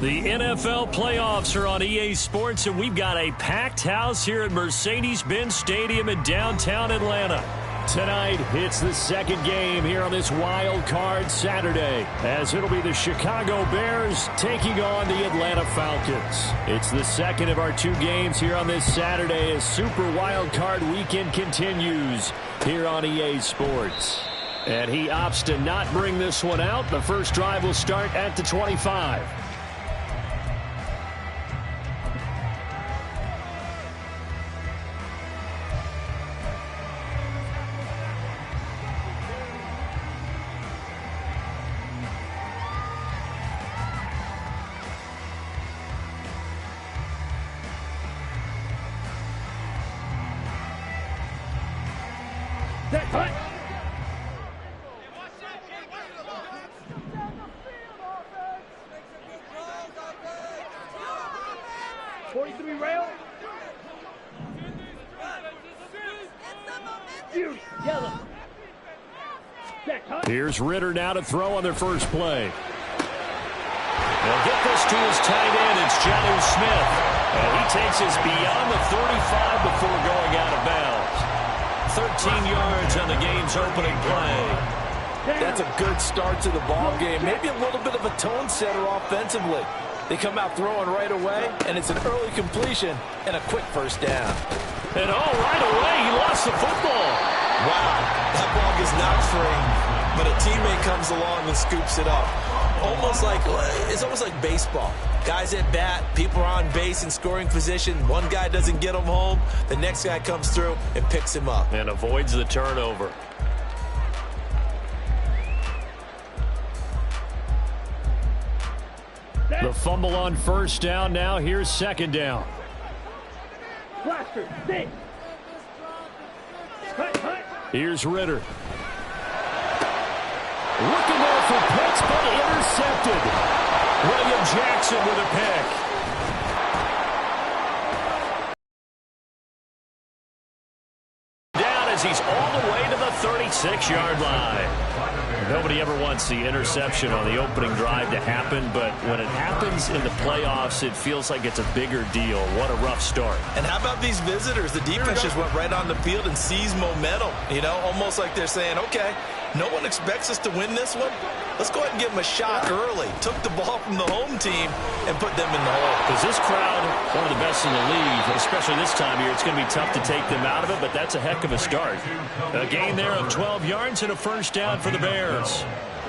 The NFL playoffs are on EA Sports, and we've got a packed house here at Mercedes-Benz Stadium in downtown Atlanta. Tonight, it's the second game here on this wild card Saturday, as it'll be the Chicago Bears taking on the Atlanta Falcons. It's the second of our two games here on this Saturday as Super Wild Card Weekend continues here on EA Sports. And he opts to not bring this one out. The first drive will start at the 25. That cut. 43 rail. Yellow. Here's Ritter now to throw on their first play. They'll get this to his tight end. It's Jonnu Smith. And he takes us beyond the 35 before going out of bounds. 13 yards on the game's opening play. That's a good start to the ball game. Maybe a little bit of a tone setter offensively. They come out throwing right away, and it's an early completion and a quick first down. And right away, he lost the football. Wow, that ball gets knocked free, but a teammate comes along and scoops it up. It's almost like baseball. Guys at bat, people are on base in scoring position. One guy doesn't get him home. The next guy comes through and picks him up. And avoids the turnover. The fumble on first down. Now here's second down. Blaster, stay. Cut. Here's Ritter. Looking there for Pitts, but intercepted. William Jackson with a pick. Down as he's all the way to the 36-yard line. Nobody ever wants the interception on the opening drive to happen, but when it happens in the playoffs, it feels like it's a bigger deal. What a rough start. And how about these visitors? The defense just went right on the field and seized momentum. You know, almost like they're saying, okay, no one expects us to win this one. Let's go ahead and give them a shock early. Took the ball from the home team and put them in the hole. Because this crowd, one of the best in the league, especially this time of year, it's going to be tough to take them out of it, but that's a heck of a start. A gain there of 12 yards and a first down for the Bears.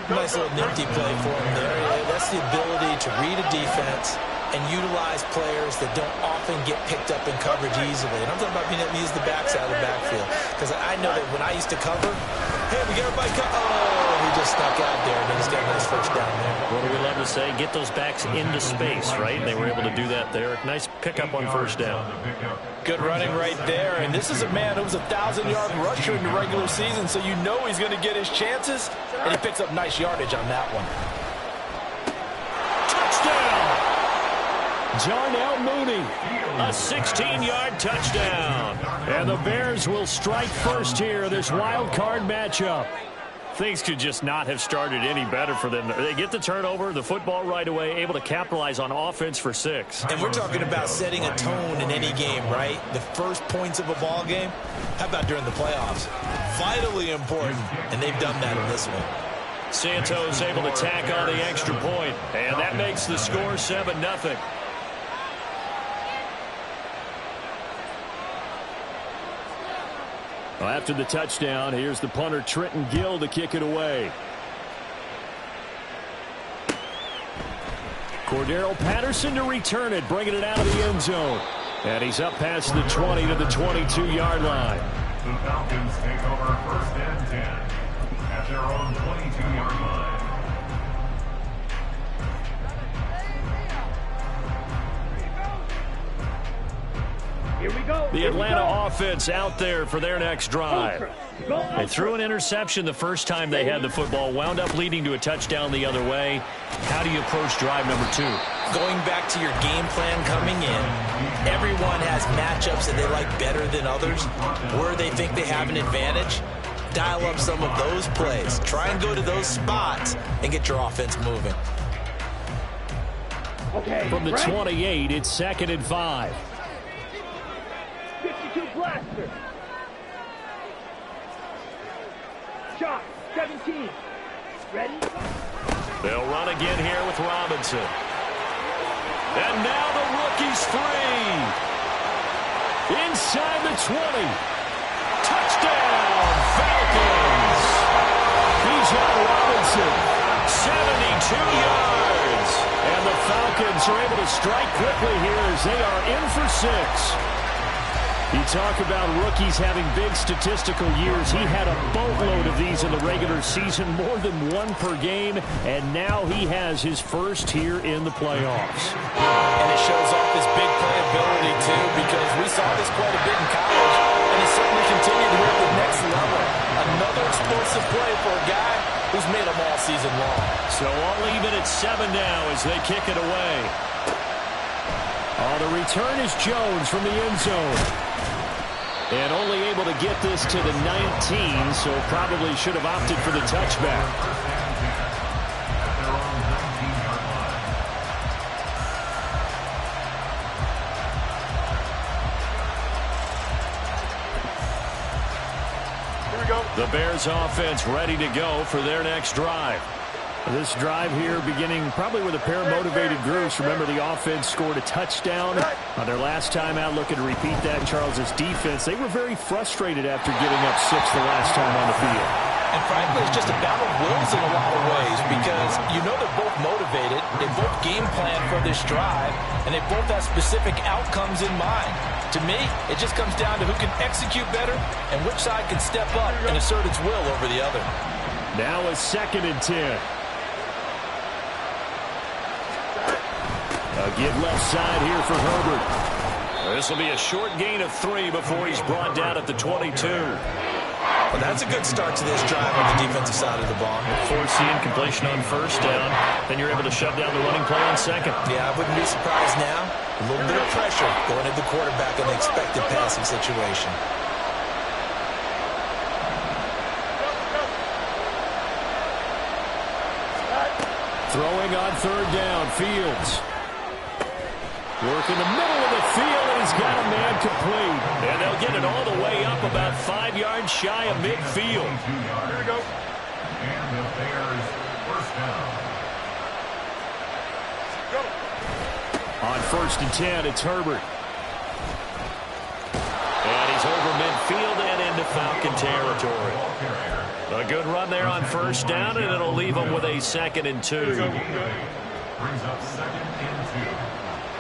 Nice little nifty play for him there. That's the ability to read a defense and utilize players that don't often get picked up in coverage easily. And I'm talking about being able to use the backside of the backfield. Because I know that when I used to cover, hey, we got everybody he just stuck out there, and he's got a nice first down there. What do we love to say? Get those backs into space, right? And they were able to do that there. Nice pickup on first down. Good running right there. And this is a man who was a 1,000-yard rusher in the regular season, so you know he's going to get his chances. And he picks up nice yardage on that one. Touchdown! Darnell Mooney, a 16-yard touchdown. And the Bears will strike first here, this wild card matchup. Things could just not have started any better for them. They get the turnover, the football right away, able to capitalize on offense for 6. And we're talking about setting a tone in any game, right? The first points of a ball game. How about during the playoffs? Vitally important, and they've done that in this one. Santos able to tack on the extra point, and that makes the score 7-0. Well, after the touchdown, here's the punter Trenton Gill to kick it away. Cordero Patterson to return it, bringing it out of the end zone. And he's up past the 20 to the 22-yard line. The Falcons take over first and 10 at their own 22-yard line. Here we go. The Atlanta offense out there for their next drive. They threw an interception the first time they had the football, wound up leading to a touchdown the other way. How do you approach drive number 2? Going back to your game plan coming in, everyone has matchups that they like better than others, where they think they have an advantage. Dial up some of those plays. Try and go to those spots and get your offense moving. Okay, from the 28, it's 2nd and 5. 52 blaster. Shot, 17. Ready? They'll run again here with Robinson. And now the rookie's free. Inside the 20. Touchdown, Falcons. Bijan Robinson, 72 yards. And the Falcons are able to strike quickly here as they are in for 6. You talk about rookies having big statistical years. He had a boatload of these in the regular season, more than 1 per game, and now he has his first here in the playoffs. And it shows off his big playability, too, because we saw this quite a bit in college, and it certainly continued here at the next level. Another explosive play for a guy who's made them all season long. So all even at 7 now as they kick it away. The return is Jones from the end zone. And only able to get this to the 19, so probably should have opted for the touchback. Here we go. The Bears offense ready to go for their next drive. This drive here beginning probably with a pair of motivated groups. Remember, the offense scored a touchdown on their last time out. Looking to repeat that. Charles' defense, they were very frustrated after giving up 6 the last time on the field. And frankly, it's just a battle of wills in a lot of ways because you know they're both motivated, they both game plan for this drive, and they both have specific outcomes in mind. To me, it just comes down to who can execute better and which side can step up and assert its will over the other. Now a 2nd and 10. A give left side here for Herbert. This will be a short gain of 3 before he's brought down at the 22. Well, that's a good start to this drive on the defensive side of the ball. Force the incompletion on 1st down. Then you're able to shut down the running play on 2nd. Yeah, I wouldn't be surprised now. A little bit of pressure going at the quarterback in the expected passing situation. Throwing on 3rd down, Fields. Work in the middle of the field, and he's got a man complete. And they'll get it all the way up about 5 yards shy of midfield. Here we go. And the Bears first down. On 1st and 10, it's Herbert. And he's over midfield and into Falcon territory. A good run there on 1st down, and it'll leave him with a 2nd and 2. Brings up 2nd and 2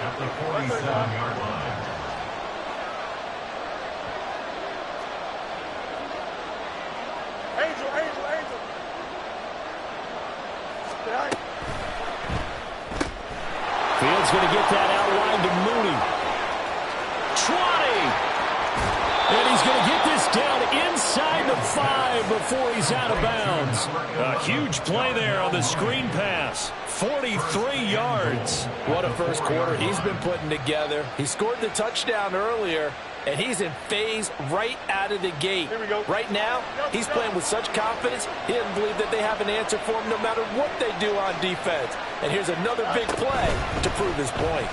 at the 47-yard line. Angel. Fields going to get that out wide to Mooney. Trotty! And he's going to get this down inside the 5 before he's out of bounds. A huge play there on the screen pass. 43 yards. What a first quarter he's been putting together. He scored the touchdown earlier, and he's in phase right out of the gate. Here we go. Right now, he's playing with such confidence, he doesn't believe that they have an answer for him no matter what they do on defense. And here's another big play to prove his point.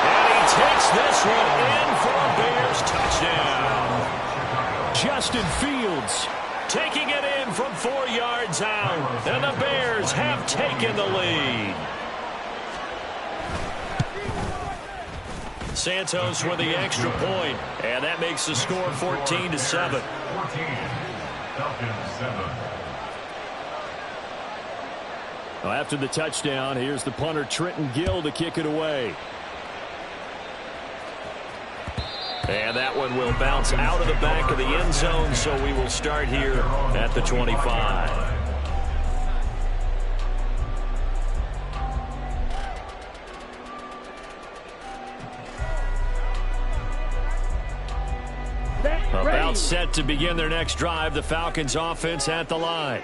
And he takes this one in for a Bears touchdown. Justin Fields taking it in from 4 yards out. And the Bears have taken the lead. Santos with the extra point, and that makes the score 14-7. 14. Falcons 7. Well, after the touchdown, here's the punter Trenton Gill to kick it away. And that one will bounce out of the back of the end zone, so we will start here at the 25. About set to begin their next drive, the Falcons offense at the line.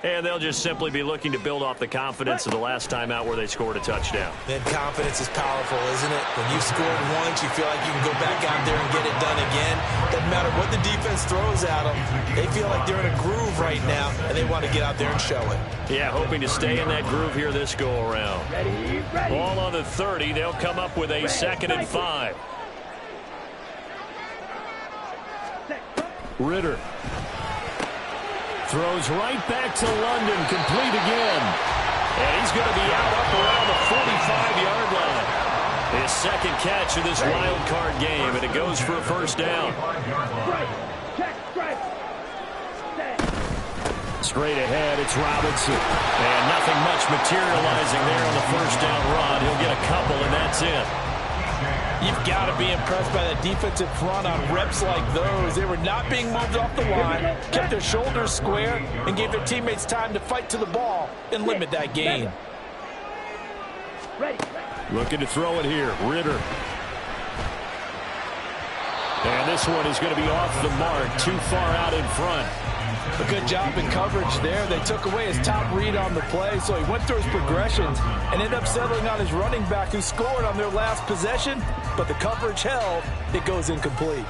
And they'll just simply be looking to build off the confidence of the last time out where they scored a touchdown. Then confidence is powerful, isn't it? When you've scored once, you feel like you can go back out there and get it done again. Doesn't matter what the defense throws at them. They feel like they're in a groove right now, and they want to get out there and show it. Yeah, hoping to stay in that groove here this go-around. Ready. Ball on the 30. They'll come up with a 2nd and 5. Ritter throws right back to London, complete again. And he's going to be out up around the 45-yard line. His 2nd catch of this wild card game, and it goes for a 1st down. Straight ahead, it's Robinson. And nothing much materializing there on the 1st down run. He'll get a couple, and that's it. You've got to be impressed by that defensive front on reps like those. They were not being moved off the line, kept their shoulders square, and gave their teammates time to fight to the ball and limit that gain. Looking to throw it here, Ritter. And this one is going to be off the mark, too far out in front. A good job in coverage there. They took away his top read on the play, so he went through his progressions and ended up settling on his running back who scored on their last possession, but the coverage held. It goes incomplete.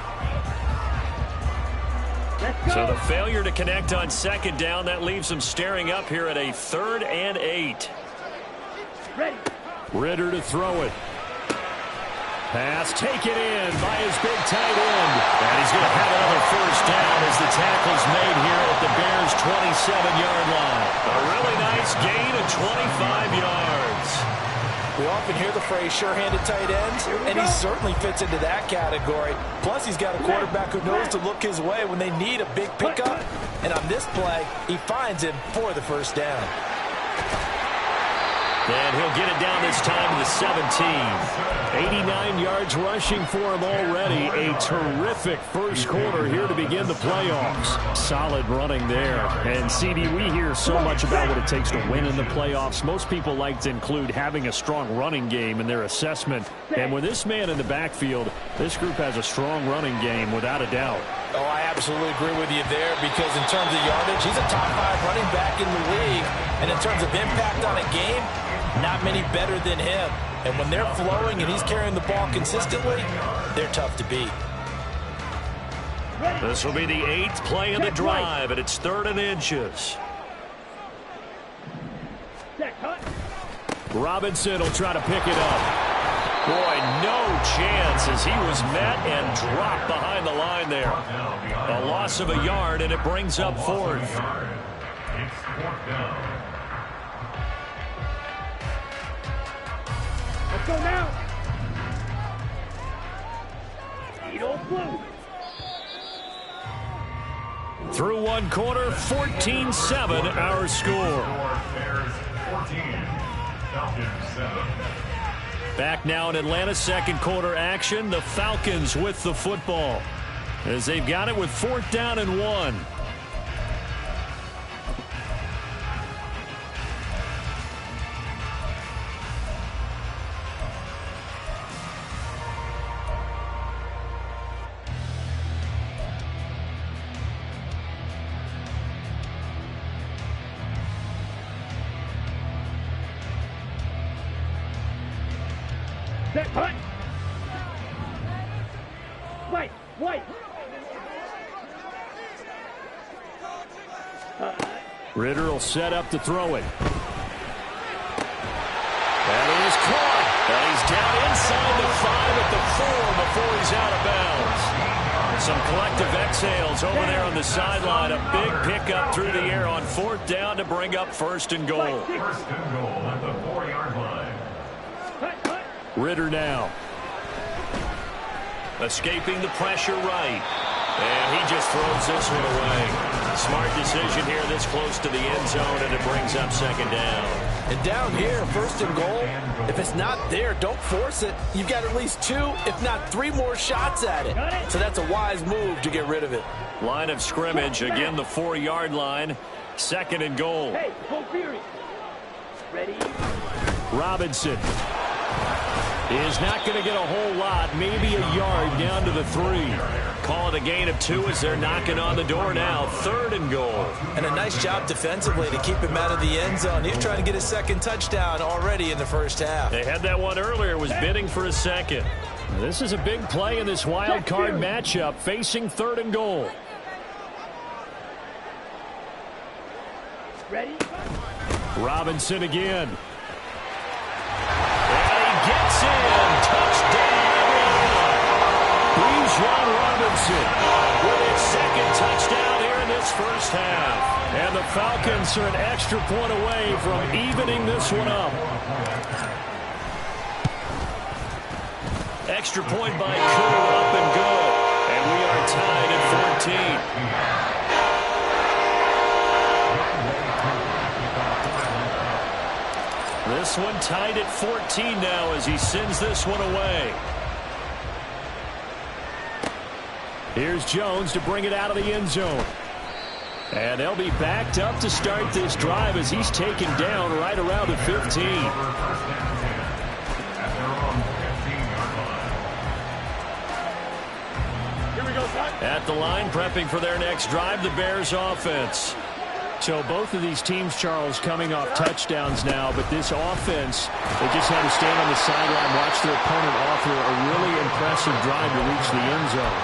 So the failure to connect on 2nd down, that leaves them staring up here at a 3rd and 8. Ritter to throw it. Pass taken in by his big tight end. And he's going to have another 1st down as the tackle's made here at the Bears' 27-yard line. A really nice gain of 25 yards. We often hear the phrase sure-handed tight ends, and he certainly fits into that category. Plus, he's got a quarterback who knows to look his way when they need a big pickup. And on this play, he finds him for the first down. And he'll get it down this time to the 17. 89 yards rushing for him already. A terrific first quarter here to begin the playoffs. Solid running there. And, CD, we hear so much about what it takes to win in the playoffs. Most people like to include having a strong running game in their assessment. And with this man in the backfield, this group has a strong running game without a doubt. Oh, I absolutely agree with you there because in terms of yardage, he's a top 5 running back in the league. And in terms of impact on a game, not many better than him. And when they're flowing and he's carrying the ball consistently, they're tough to beat. This will be the 8th play in the drive, and it's 3rd and inches. Robinson will try to pick it up. Boy, no chance as he was met and dropped behind the line there. A loss of a yard, and it brings up 4th. It's 4th down. Let's go now. Eat old blue. Through one quarter, 14-7 our score. Bears 14, Falcons 7. Back now in Atlanta, second quarter action. The Falcons with the football as they've got it with 4th down and 1. Set, hut. White. Ritter will set up to throw it. And he is caught. And he's down inside the 5 at the 4 before he's out of bounds. Some collective exhales over there on the sideline. A big pickup through the air on 4th down to bring up 1st and goal. 1st and goal at the 4-yard line. Ritter now. Escaping the pressure right. And he just throws this one away. Smart decision here this close to the end zone, and it brings up 2nd down. And down here, 1st and goal, if it's not there, don't force it. You've got at least 2, if not 3 more shots at it. So that's a wise move to get rid of it. Line of scrimmage, again the 4-yard line. 2nd and goal. Hey, go Fury. Ready? Robinson is not going to get a whole lot, maybe a yard down to the 3. Call it a gain of 2 as they're knocking on the door now. 3rd and goal. And a nice job defensively to keep him out of the end zone. He's trying to get his 2nd touchdown already in the first half. They had that one earlier, was bidding for a 2nd. This is a big play in this wild card matchup, facing 3rd and goal. Ready? Robinson again. Gets in. Touchdown. Bijan Robinson with his 2nd touchdown here in this first half. And the Falcons are an extra point away from evening this one up. Extra point by Koo, up and good. And we are tied at 14. This one tied at 14 now as he sends this one away. Here's Jones to bring it out of the end zone. And they'll be backed up to start this drive as he's taken down right around the 15. At the line, prepping for their next drive, the Bears offense. So both of these teams, Charles, coming off touchdowns now, but this offense, they just had to stand on the sideline, watch their opponent offer a really impressive drive to reach the end zone.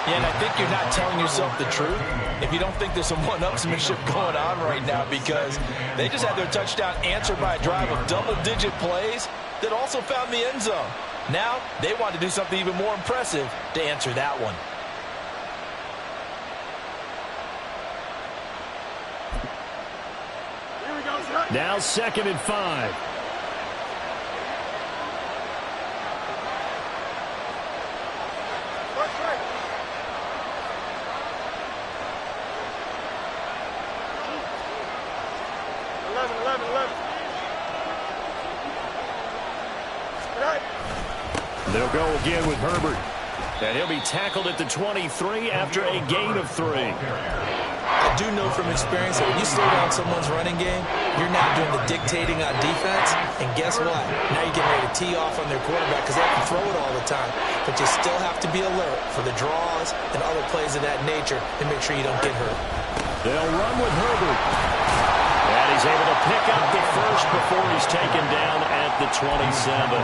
Yeah, and I think you're not telling yourself the truth if you don't think there's some one-upsmanship going on right now, because they just had their touchdown answered by a drive of double-digit plays that also found the end zone. Now they want to do something even more impressive to answer that one. Now 2nd and 5. They'll go again with Herbert. And he'll be tackled at the 23 after a gain of 3. I do know from experience that when you slow down someone's running game, you're now doing the dictating on defense. And guess what? Now you're getting ready to tee off on their quarterback because they have to throw it all the time. But you still have to be alert for the draws and other plays of that nature and make sure you don't get hurt. They'll run with Herbert. And he's able to pick up the first before he's taken down at the 27.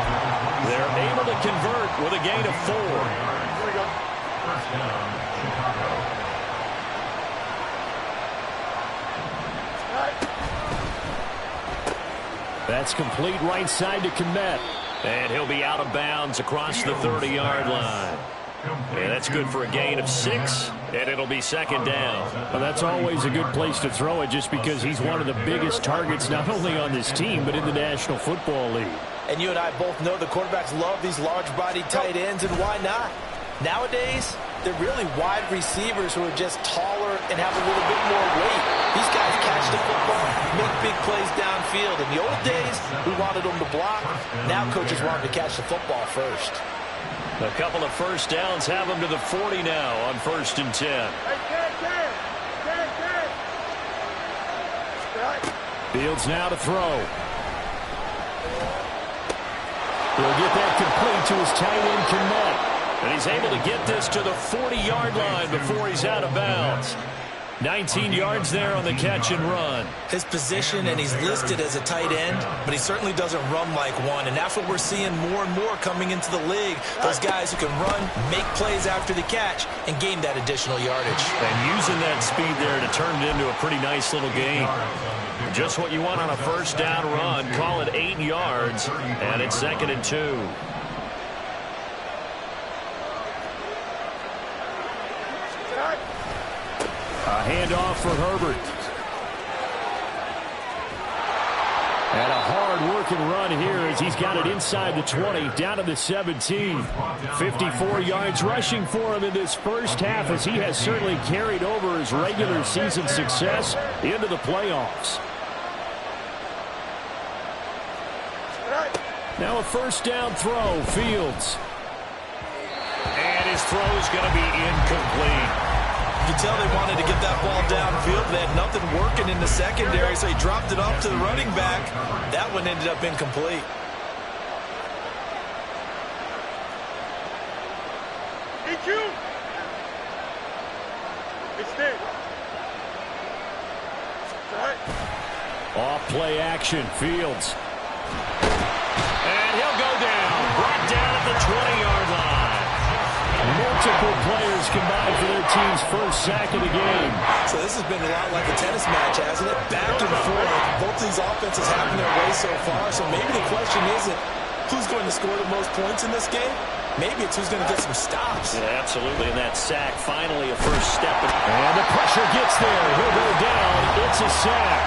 They're able to convert with a gain of 4. First down, Chicago. That's complete right side to Kmet. And he'll be out of bounds across the 30-yard line. And that's good for a gain of 6, and it'll be second down. Well, that's always a good place to throw it just because he's one of the biggest targets not only on this team but in the National Football League. And you and I both know the quarterbacks love these large-bodied tight ends, and why not? Nowadays, they're really wide receivers who are just taller and have a little bit more weight. These guys catch the football, make big plays downfield. In the old days, we wanted them to block. Now coaches want them to catch the football first. A couple of first downs have them to the 40 now on 1st and 10. Fields now to throw. He'll get that complete to his tight end, Kmet. And he's able to get this to the 40-yard line before he's out of bounds. 19 yards there on the catch and run. His position, and he's listed as a tight end, but he certainly doesn't run like one. And that's what we're seeing more and more coming into the league. Those guys who can run, make plays after the catch, and gain that additional yardage. And using that speed there to turn it into a pretty nice little game. Just what you want on a first down run. Call it 8 yards, and it's 2nd and 2. A handoff for Herbert. And a hard-working run here as he's got it inside the 20, down to the 17. 54 yards rushing for him in this first half as he has certainly carried over his regular season success into the playoffs. Now a first down throw, Fields. And his throw is going to be incomplete. You can tell they wanted to get that ball downfield. They had nothing working in the secondary, so he dropped it off to the running back. That one ended up incomplete. It's you. It's there. Off play action, Fields. And he'll go down. Brought down at the 20-yard line. Multiple players combined for their team's first sack of the game. So this has been a lot like a tennis match, hasn't it? Back and forth. Both these offenses having their way so far. So maybe the question isn't who's going to score the most points in this game. Maybe it's who's going to get some stops. Yeah, absolutely. And that sack, finally a first step. And the pressure gets there. He'll go down. It's a sack.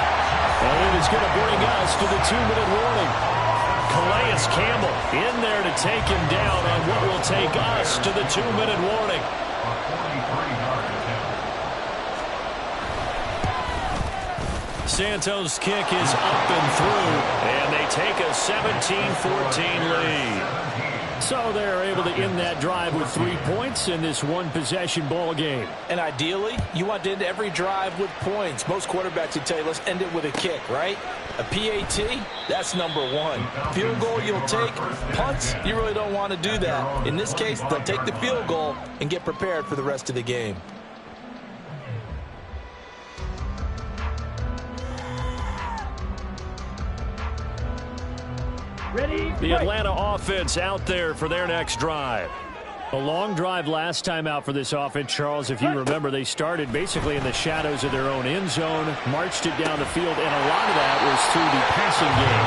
And it is going to bring us to the 2-minute warning. Calais Campbell in there to take him down on what will take us to the 2-minute warning. Santos' kick is up and through, and they take a 17-14 lead. So they're able to end that drive with 3 points in this one-possession ball game. And ideally, you want to end every drive with points. Most quarterbacks would tell you, let's end it with a kick, right? A PAT, that's number 1. Field goal you'll take. Punts, you really don't want to do that. In this case, they'll take the field goal and get prepared for the rest of the game. Ready? The Atlanta offense out there for their next drive. A long drive last time out for this offense, Charles. If you remember, they started basically in the shadows of their own end zone, marched it down the field, and a lot of that was through the passing game.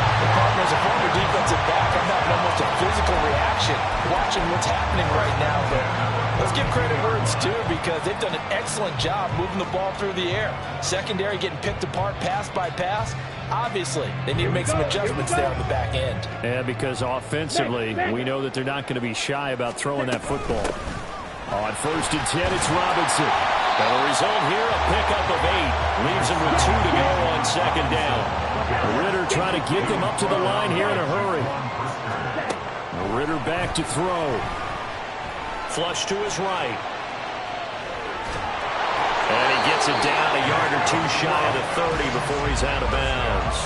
As a former defensive back, I'm having almost a physical reaction watching what's happening right now. But let's give credit where it's due because they've done an excellent job moving the ball through the air. Secondary getting picked apart pass by pass. Obviously, they need to make some adjustments there on the back end. Yeah, because offensively, we know that they're not going to be shy about throwing that football. On 1st and 10, it's Robinson. And the result here, a pickup of 8. Leaves him with 2 to go on second down. Ridder trying to get them up to the line here in a hurry. Ridder back to throw. Flush to his right. And he gets it down a yard or 2 shy of the 30 before he's out of bounds.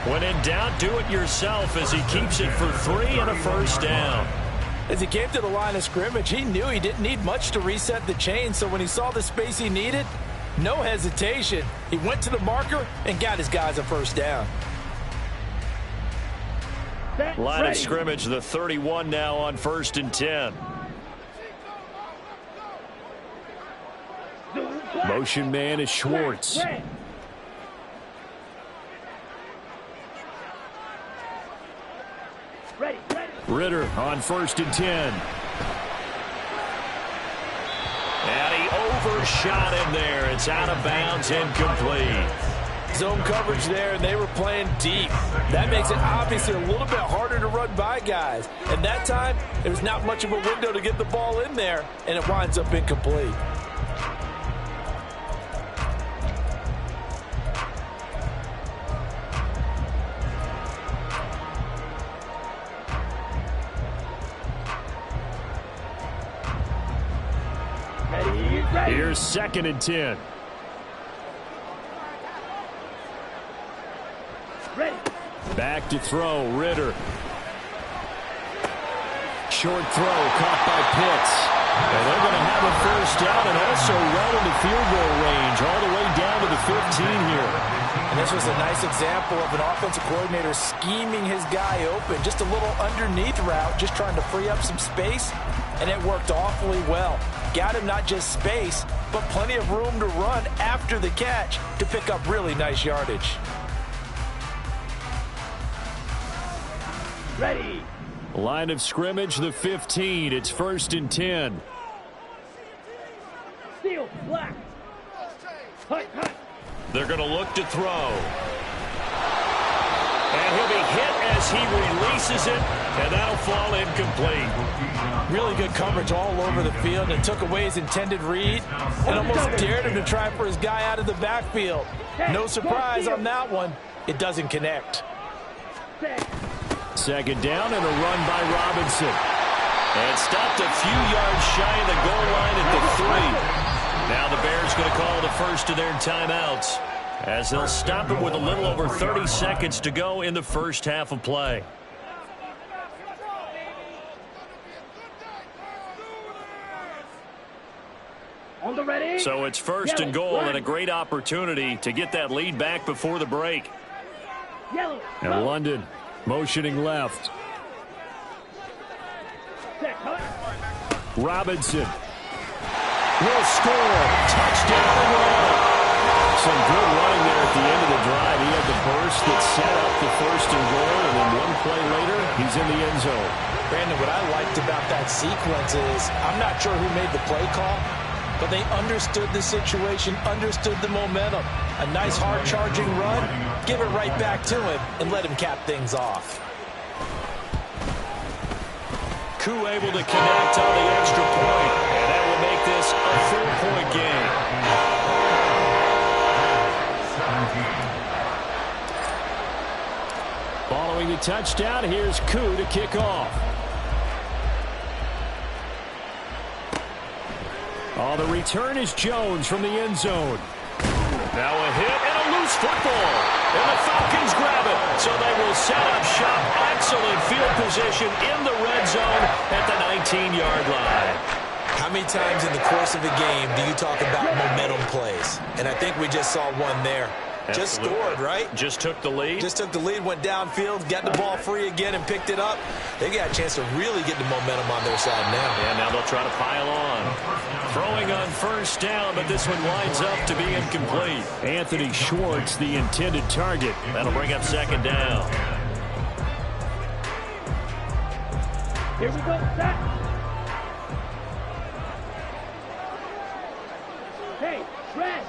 When in doubt, do it yourself as he keeps it for 3 and a first down. As he came to the line of scrimmage, he knew he didn't need much to reset the chain, so when he saw the space he needed, no hesitation. He went to the marker and got his guys a first down. Line of scrimmage, the 31 now on 1st and 10. Motion man is Schwartz. Ridder on 1st and 10. And he overshot him there. It's out of bounds, incomplete. Zone coverage there, and they were playing deep. That makes it obviously a little bit harder to run by guys. And that time, there was not much of a window to get the ball in there, and it winds up incomplete. Here's 2nd and 10. Back to throw, Ridder. Short throw, caught by Pitts. And they're going to have a first down and also well into field goal range, all the way down to the 15 here. And this was a nice example of an offensive coordinator scheming his guy open. Just a little underneath route, just trying to free up some space, and it worked awfully well. Got him not just space, but plenty of room to run after the catch to pick up really nice yardage. Ready. Line of scrimmage, the 15. It's 1st and 10. Steel, black. Hut, hut. They're going to look to throw. And he'll be hit as he releases it, and that'll fall incomplete. Really good coverage all over the field, and took away his intended read and almost dared him to try for his guy out of the backfield. No surprise on that one. It doesn't connect. 2nd down and a run by Robinson. And stopped a few yards shy of the goal line at the 3. Now the Bears going to call the first of their timeouts as they'll stop it with a little over 30 seconds to go in the first half of play. On the ready. So it's 1st and goal and a great opportunity to get that lead back before the break. Yellow. And London motioning left. Robinson will score. Touchdown and run. Some good running there at the end of the drive. He had the burst that set up the 1st and goal, and then one play later, he's in the end zone. Brandon, what I liked about that sequence is I'm not sure who made the play call, but they understood the situation, understood the momentum. A nice hard charging run, give it right back to him, and let him cap things off. Koo able to connect on the extra point, and that will make this a 4-point game. Following the touchdown, here's Koo to kick off. Oh, the return is Jones from the end zone. Now a hit and a loose football. And the Falcons grab it. So they will set up shop. Excellent field position in the red zone at the 19-yard line. How many times in the course of a game do you talk about momentum plays? And I think we just saw one there. Just scored, right? Just took the lead. Just took the lead, went downfield, got the ball free again, and picked it up. They got a chance to really get the momentum on their side now. And now they'll try to pile on. Throwing on first down, but this one winds up to be incomplete. Anthony Schwartz, the intended target. That'll bring up 2nd down. Here we go, set. Hey, shred.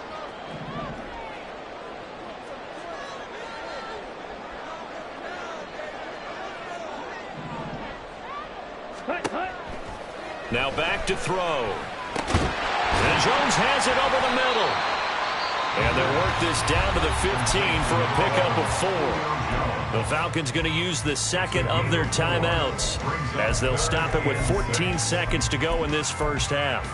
Hut, hut. Now back to throw. And Jones has it over the middle. And they'll work this down to the 15 for a pickup of 4. The Falcons going to use the second of their timeouts as they'll stop it with 14 seconds to go in this first half.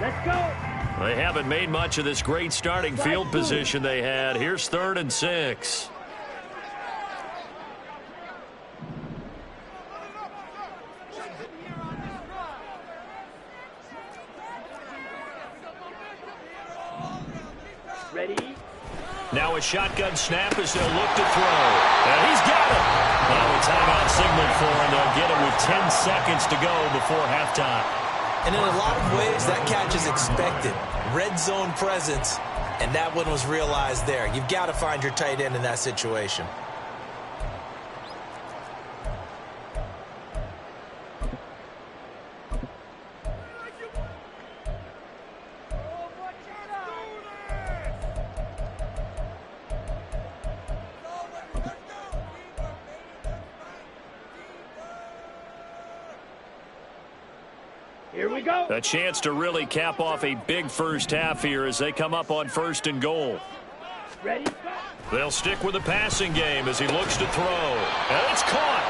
Let's go. They haven't made much of this great starting field position they had. Here's 3rd and 6. Ready? Now a shotgun snap as they'll look to throw. And he's got it. Now a timeout signal for him. They'll get it with 10 seconds to go before halftime. And in a lot of ways, that catch is expected. Red zone presence, and that one was realized there. You've got to find your tight end in that situation. Here we go. A chance to really cap off a big first half here as they come up on 1st and goal. Ready? They'll stick with the passing game as he looks to throw. And it's caught.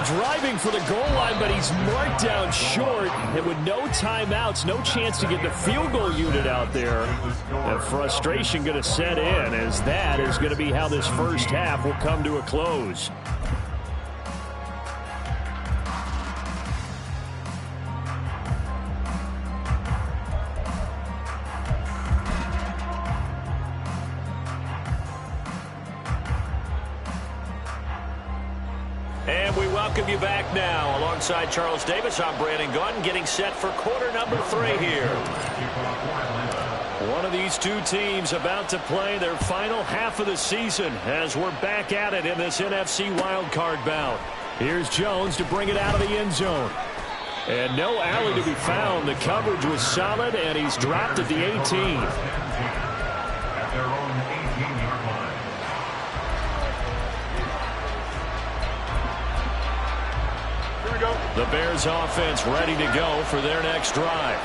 Driving for the goal line, but he's marked down short. And with no timeouts, no chance to get the field goal unit out there. And frustration going to set in as that is going to be how this first half will come to a close. And we welcome you back now. Alongside Charles Davis, I'm Brandon Gunn, getting set for quarter number 3 here. One of these two teams about to play their final half of the season as we're back at it in this NFC wildcard bout. Here's Jones to bring it out of the end zone. And no alley to be found. The coverage was solid, and he's dropped at the 18. At their own 18-yard line. The Bears offense ready to go for their next drive.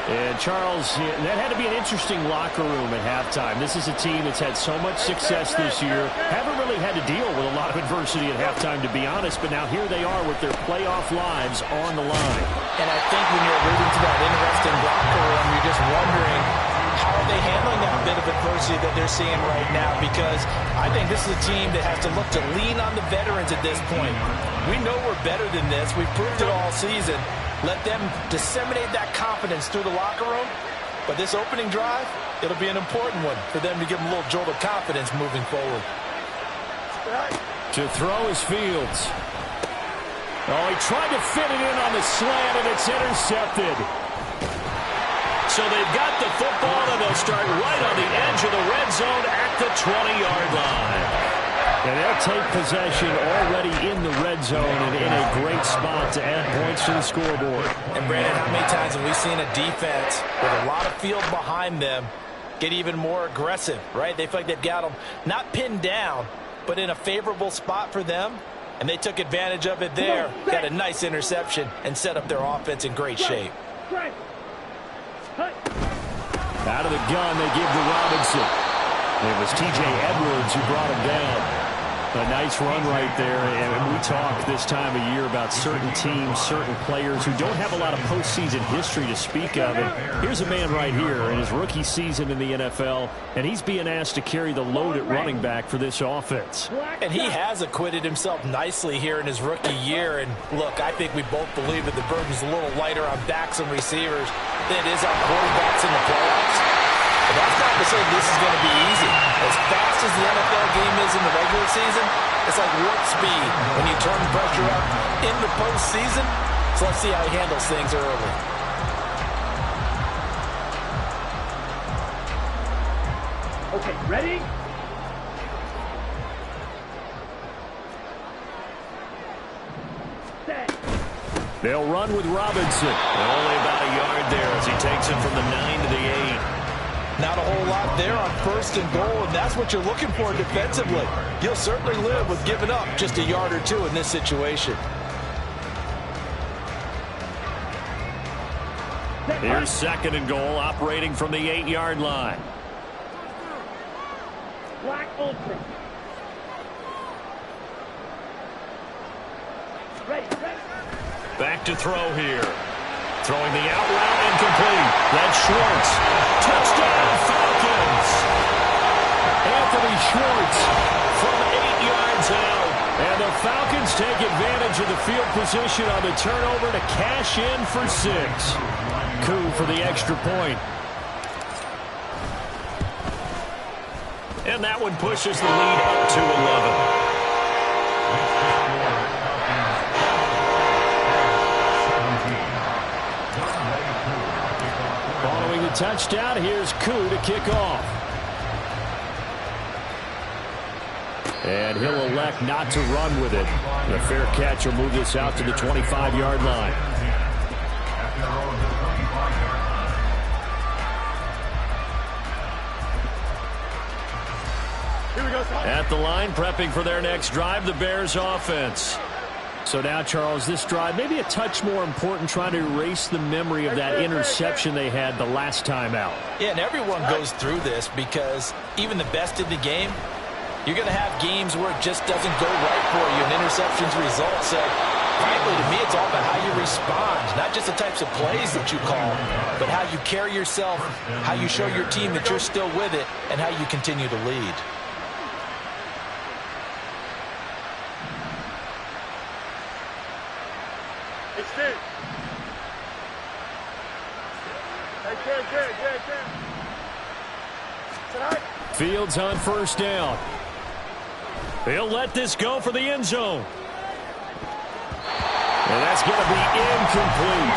And Charles, that had to be an interesting locker room at halftime. This is a team that's had so much success this year. Haven't really had to deal with a lot of adversity at halftime, to be honest. But now here they are with their playoff lives on the line. And I think when you're alluding to that interesting locker room, you're just wondering, how are they handling that bit of adversity that they're seeing right now? Because I think this is a team that has to look to lean on the veterans at this point. We know we're better than this. We've proved it all season. Let them disseminate that confidence through the locker room. But this opening drive, it'll be an important one for them to give them a little jolt of confidence moving forward. To throw is Fields. Oh, he tried to fit it in on the slant, and it's intercepted. So they've got the football, and they'll start right on the edge of the red zone at the 20-yard line. And they'll take possession already in the red zone and in a great spot to add points to the scoreboard. And, Brandon, how many times have we seen a defense with a lot of field behind them get even more aggressive, right? They feel like they've got them not pinned down, but in a favorable spot for them, and they took advantage of it there. Got a nice interception and set up their offense in great shape. Out of the gun, they give to Robinson. It was T.J. Edwards who brought him down. A nice run right there, and we talk this time of year about certain teams, certain players who don't have a lot of postseason history to speak of. And here's a man right here in his rookie season in the NFL, and he's being asked to carry the load at running back for this offense. And he has acquitted himself nicely here in his rookie year. And look, I think we both believe that the burden's a little lighter on backs and receivers than it is on quarterbacks in the playoffs. But that's not to say this is going to be easy. As fast as the NFL game is in the regular season, it's like warp speed when you turn pressure up in the postseason. So let's see how he handles things early. Okay, ready? Set. They'll run with Robinson. And only about a yard there as he takes it from the 9 to the 8. Not a whole lot there on 1st and goal, and that's what you're looking for defensively. You'll certainly live with giving up just a yard or two in this situation. Here's 2nd and goal, operating from the 8-yard line. Black Ultra. Ready. Back to throw here. Throwing the out route incomplete. That's Schwartz. Touchdown Falcons. Anthony Schwartz from 8 yards out. And the Falcons take advantage of the field position on the turnover to cash in for 6. Coup for the extra point. And that one pushes the lead up to 11. Following the touchdown, here's Coup to kick off. And he'll elect not to run with it. The fair catch will move this out to the 25-yard line. At the line, prepping for their next drive, the Bears offense. So now, Charles, this drive maybe a touch more important, trying to erase the memory of that interception they had the last time out. Yeah, and everyone goes through this because even the best in the game, you're going to have games where it just doesn't go right for you, and interceptions result. So, frankly, to me, it's all about how you respond, not just the types of plays that you call, but how you carry yourself, how you show your team that you're still with it, and how you continue to lead. Fields on 1st down. He'll let this go for the end zone. And that's going to be incomplete.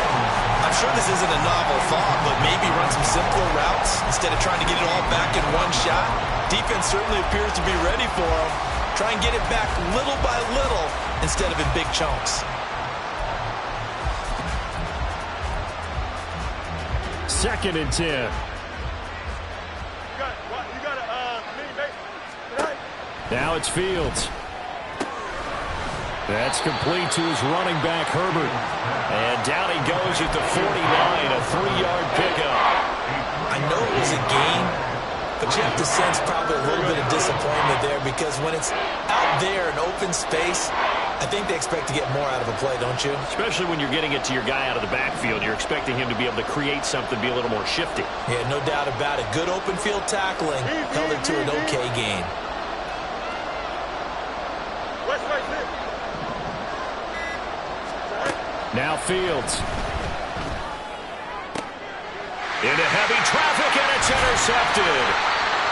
I'm sure this isn't a novel thought, but maybe run some simpler routes instead of trying to get it all back in one shot. Defense certainly appears to be ready for him. Try and get it back little by little instead of in big chunks. 2nd and 10. Now it's Fields. That's complete to his running back, Herbert. And down he goes at the 49, a 3-yard pickup. I know it was a gain, but you have to sense probably a little bit of disappointment there because when it's out there in open space, I think they expect to get more out of a play, don't you? Especially when you're getting it to your guy out of the backfield. You're expecting him to be able to create something, be a little more shifty. Yeah, no doubt about it. Good open field tackling held it to an okay gain. Now Fields. Into heavy traffic, and it's intercepted.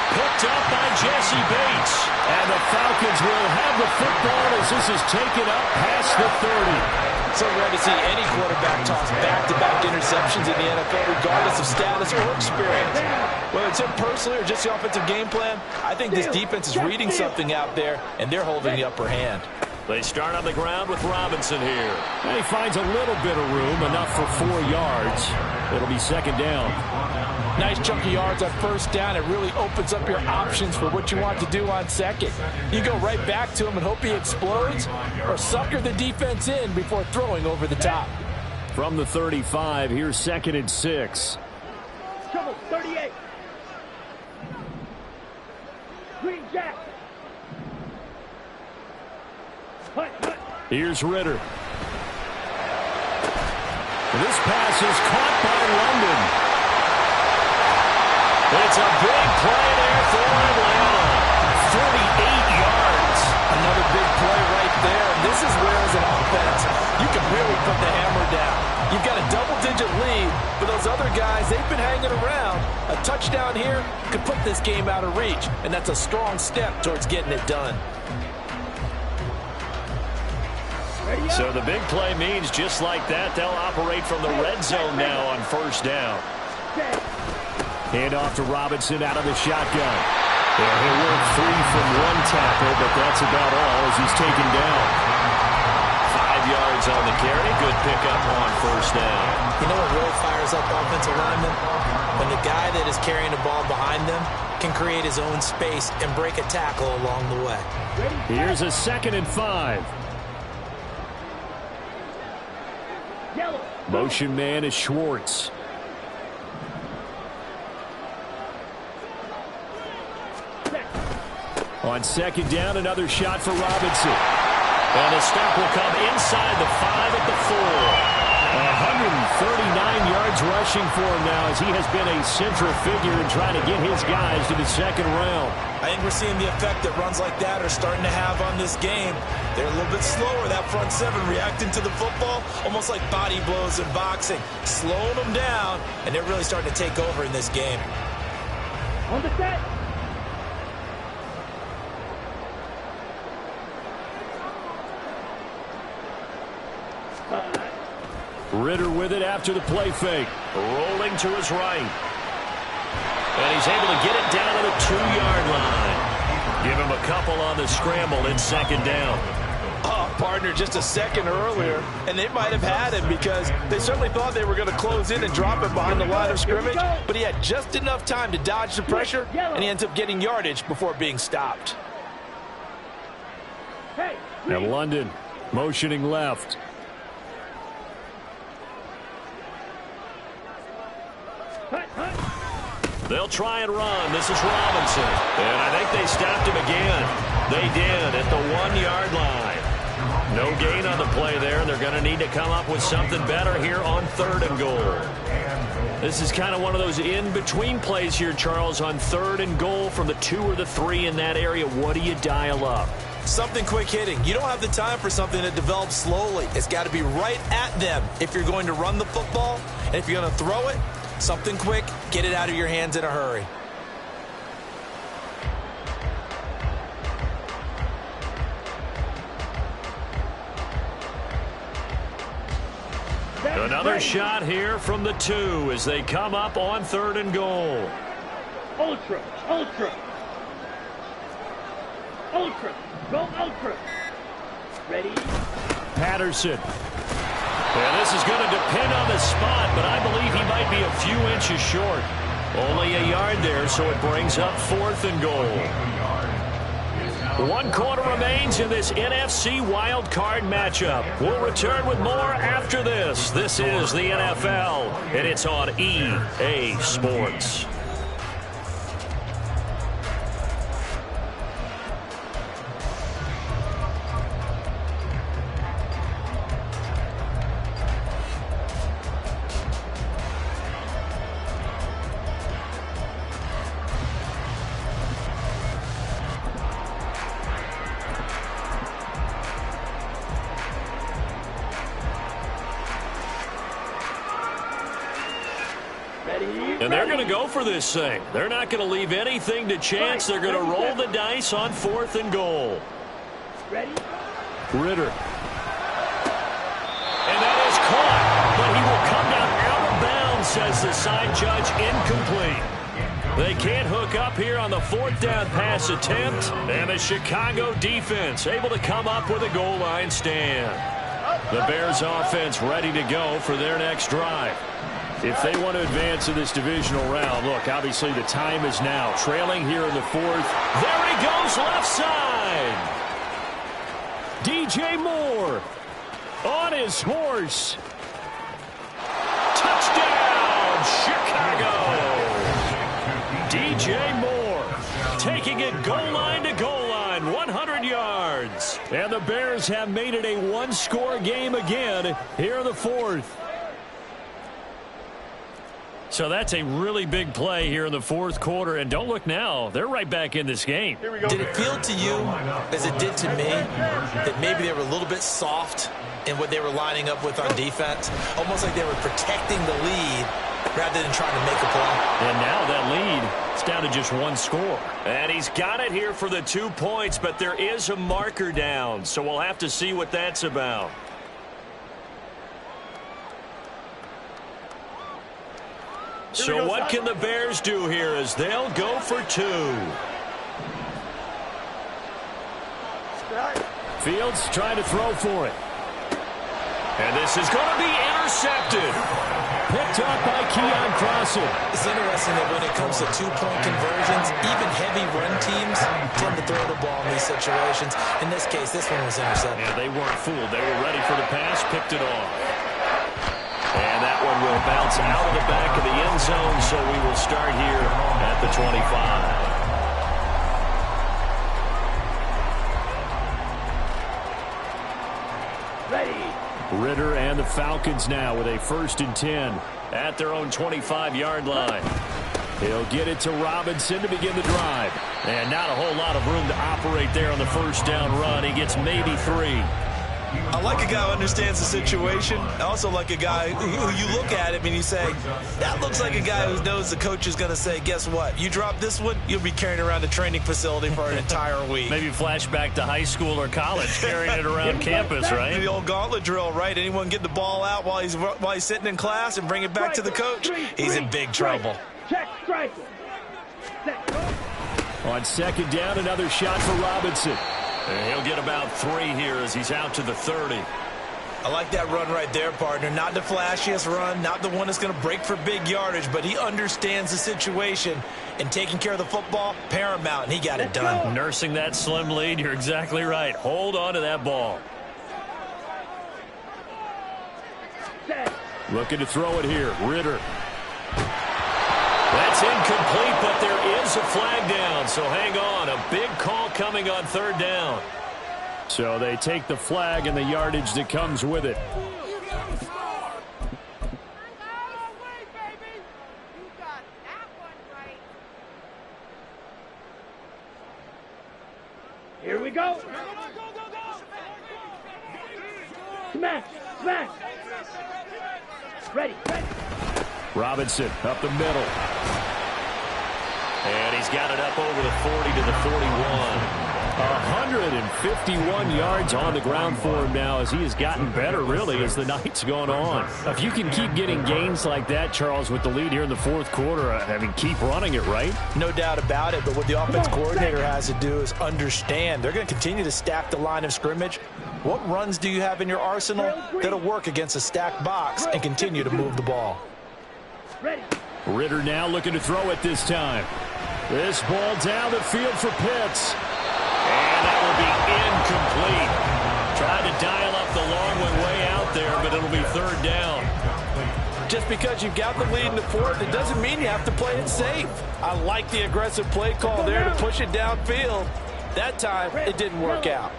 Picked up by Jesse Bates. And the Falcons will have the football as this is taken up past the 30. So rare to see any quarterback toss back-to-back interceptions in the NFL, regardless of status or experience. Whether it's him personally or just the offensive game plan, I think this defense is reading something out there, and they're holding the upper hand. They start on the ground with Robinson here. And he finds a little bit of room, enough for 4 yards. It'll be 2nd down. Nice chunk of yards on 1st down. It really opens up your options for what you want to do on 2nd. You go right back to him and hope he explodes, or sucker the defense in before throwing over the top. From the 35, here's 2nd and 6. Come on, 38. Green Jack. Here's Ritter. This pass is caught by London. It's a big play there for Atlanta. 48 yards. Another big play right there. And this is where, as an offense, you can really put the hammer down. You've got a double-digit lead, but those other guys, they've been hanging around. A touchdown here could put this game out of reach, and that's a strong step towards getting it done. So the big play means just like that, they'll operate from the red zone now on 1st down. Hand off to Robinson out of the shotgun. Yeah, he'll work free from one tackle, but that's about all as he's taken down. 5 yards on the carry. Good pickup on first down. You know what really fires up offensive linemen? When the guy that is carrying the ball behind them can create his own space and break a tackle along the way. Here's a 2nd and 5. Yellow. Motion man is Schwartz. On 2nd down, another shot for Robinson. And the stop will come inside the 5 at the 4. 139 yards rushing for him now as he has been a central figure in trying to get his guys to the 2nd round. I think we're seeing the effect that runs like that are starting to have on this game. They're a little bit slower, that front 7, reacting to the football, almost like body blows in boxing, slowing them down, and they're really starting to take over in this game. On the set. Ritter with it after the play fake. Rolling to his right. And he's able to get it down to the 2-yard line. Give him a couple on the scramble in 2nd down. Partner just a second earlier, and they might have had him because they certainly thought they were going to close in and drop him behind the line of scrimmage, but he had just enough time to dodge the pressure, and he ends up getting yardage before being stopped. Hey. And London motioning left. They'll try and run. This is Robinson. And I think they stopped him again. They did at the 1-yard line. No gain on the play there. They're going to need to come up with something better here on 3rd and goal. This is kind of one of those in-between plays here, Charles, on 3rd and goal from the 2 or the 3 in that area. What do you dial up? Something quick hitting. You don't have the time for something that develops slowly. It's got to be right at them if you're going to run the football. And if you're going to throw it, something quick, get it out of your hands in a hurry. Another shot here from the 2 as they come up on 3rd and goal. Ultra. Ultra. Ultra. Go ultra. Ready? Patterson. And this is going to depend on the spot, but I believe he might be a few inches short. Only a yard there, so it brings up 4th and goal. 1 quarter remains in this NFC Wild Card matchup. We'll return with more after this. This is the NFL, and it's on EA Sports. And they're going to go for this thing. They're not going to leave anything to chance. They're going to roll the dice on 4th and goal. Ready? Ritter. And that is caught, but he will come down out of bounds, says the side judge, incomplete. They can't hook up here on the 4th down pass attempt, and the Chicago defense able to come up with a goal line stand. The Bears offense ready to go for their next drive. If they want to advance in this divisional round, look, obviously the time is now. Trailing here in the 4th. There he goes, left side. DJ Moore on his horse. Touchdown, Chicago. DJ Moore taking it goal line to goal line, 100 yards. And the Bears have made it a 1-score game again here in the 4th. So that's a really big play here in the 4th quarter. And don't look now. They're right back in this game. Did it feel to you, as it did to me, that maybe they were a little bit soft in what they were lining up with on defense? Almost like they were protecting the lead rather than trying to make a play. And now that lead, it's down to just 1 score. And he's got it here for the 2 points, but there is a marker down. So we'll have to see what that's about. So what can the Bears do here as they'll go for 2? Fields trying to throw for it. And this is going to be intercepted. Picked up by Keon Crossen. It's interesting that when it comes to two-point conversions, even heavy run teams tend to throw the ball in these situations. In this case, this one was intercepted. Yeah, they weren't fooled. They were ready for the pass, picked it off. And that one will bounce out of the back of the end zone, so we will start here at the 25. Ridder and the Falcons now with a 1st and 10 at their own 25-yard line. He'll get it to Robinson to begin the drive. And not a whole lot of room to operate there on the first down run. He gets maybe 3. I like a guy who understands the situation. I also like a guy who you look at him and you say, that looks like a guy who knows the coach is going to say, guess what? You drop this one, you'll be carrying around the training facility for an entire week. Maybe flashback to high school or college, carrying it around campus, right? The old gauntlet drill, right? Anyone get the ball out while he's sitting in class and bring it back to the coach? He's in big trouble. Check, strike. On 2nd down, another shot for Robinson. And he'll get about 3 here as he's out to the 30. I like that run right there, partner. Not the flashiest run, not the one that's going to break for big yardage, but he understands the situation, and taking care of the football, paramount, and he got it done. Nursing that slim lead, you're exactly right. Hold on to that ball. Looking to throw it here, Ridder. That's incomplete, but there is a flag down, so hang on. A big call coming on 3rd down. So they take the flag and the yardage that comes with it. Here we go. Smash, smash. Ready. Robinson up the middle. And he's got it up over the 40 to the 41. 151 yards on the ground for him now as he has gotten better, really, as the night's gone on. If you can keep getting gains like that, Charles, with the lead here in the 4th quarter, I mean, keep running it, right? No doubt about it, but what the offense coordinator has to do is understand. They're going to continue to stack the line of scrimmage. What runs do you have in your arsenal that'll work against a stacked box and continue to move the ball? Ridder now looking to throw it this time. This ball down the field for Pitts. And that will be incomplete. Tried to dial up the long one way out there, but it'll be 3rd down. Just because you've got the lead in the 4th, it doesn't mean you have to play it safe. I like the aggressive play call there to push it downfield. That time, it didn't work out.